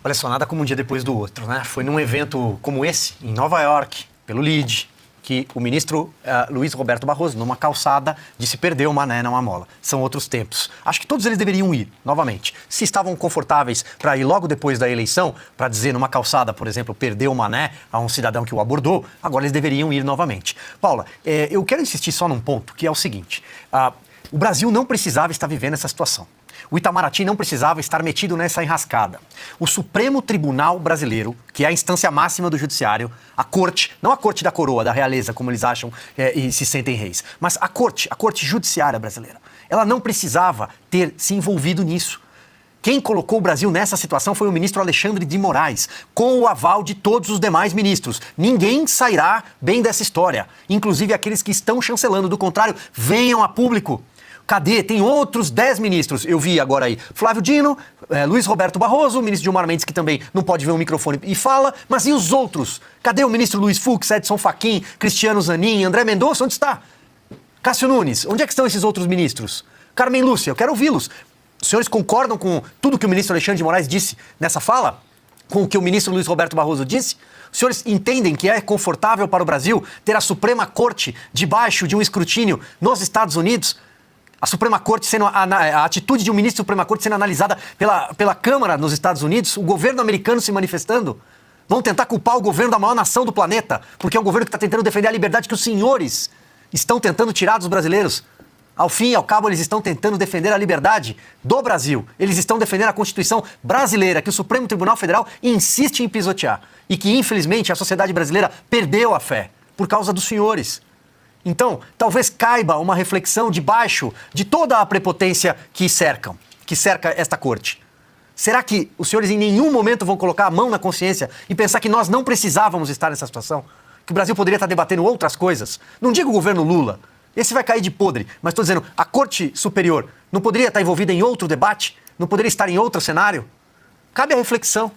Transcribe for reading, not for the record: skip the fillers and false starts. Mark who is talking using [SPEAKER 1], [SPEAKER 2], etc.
[SPEAKER 1] Olha só, nada como um dia depois do outro, né? Foi num evento como esse, em Nova York, pelo LEAD, que o ministro Luiz Roberto Barroso, numa calçada, disse perdeu o mané, não a mola. São outros tempos. Acho que todos eles deveriam ir, novamente. Se estavam confortáveis para ir logo depois da eleição, para dizer numa calçada, por exemplo, perdeu o mané a um cidadão que o abordou, agora eles deveriam ir novamente. Paula, eu quero insistir só num ponto, que é o seguinte. O Brasil não precisava estar vivendo essa situação. O Itamaraty não precisava estar metido nessa enrascada. O Supremo Tribunal Brasileiro, que é a instância máxima do judiciário, a corte, não a corte da coroa, da realeza, como eles acham e se sentem reis, mas a corte judiciária brasileira, ela não precisava ter se envolvido nisso. Quem colocou o Brasil nessa situação foi o ministro Alexandre de Moraes, com o aval de todos os demais ministros. Ninguém sairá bem dessa história, inclusive aqueles que estão chancelando. Do contrário, venham a público. Cadê? Tem outros 10 ministros. Eu vi agora aí Flávio Dino, Luiz Roberto Barroso, o ministro Gilmar Mendes, que também não pode ver o microfone e fala. Mas e os outros? Cadê o ministro Luiz Fux, Edson Fachin, Cristiano Zanin, André Mendonça? Onde está? Cássio Nunes, onde é que estão esses outros ministros? Carmen Lúcia, eu quero ouvi-los. Os senhores concordam com tudo que o ministro Alexandre de Moraes disse nessa fala? Com o que o ministro Luiz Roberto Barroso disse? Os senhores entendem que é confortável para o Brasil ter a Suprema Corte debaixo de um escrutínio nos Estados Unidos? A Suprema Corte sendo a atitude de um ministro da Suprema Corte sendo analisada pela Câmara nos Estados Unidos, o governo americano se manifestando? Vão tentar culpar o governo da maior nação do planeta, porque é um governo que está tentando defender a liberdade que os senhores estão tentando tirar dos brasileiros. Ao fim e ao cabo, eles estão tentando defender a liberdade do Brasil. Eles estão defendendo a Constituição brasileira, que o Supremo Tribunal Federal insiste em pisotear. E que, infelizmente, a sociedade brasileira perdeu a fé por causa dos senhores. Então, talvez caiba uma reflexão debaixo de toda a prepotência que cerca esta corte. Será que os senhores em nenhum momento vão colocar a mão na consciência e pensar que nós não precisávamos estar nessa situação? Que o Brasil poderia estar debatendo outras coisas? Não digo o governo Lula, esse vai cair de podre, mas estou dizendo, a Corte Superior não poderia estar envolvida em outro debate? Não poderia estar em outro cenário? Cabe a reflexão.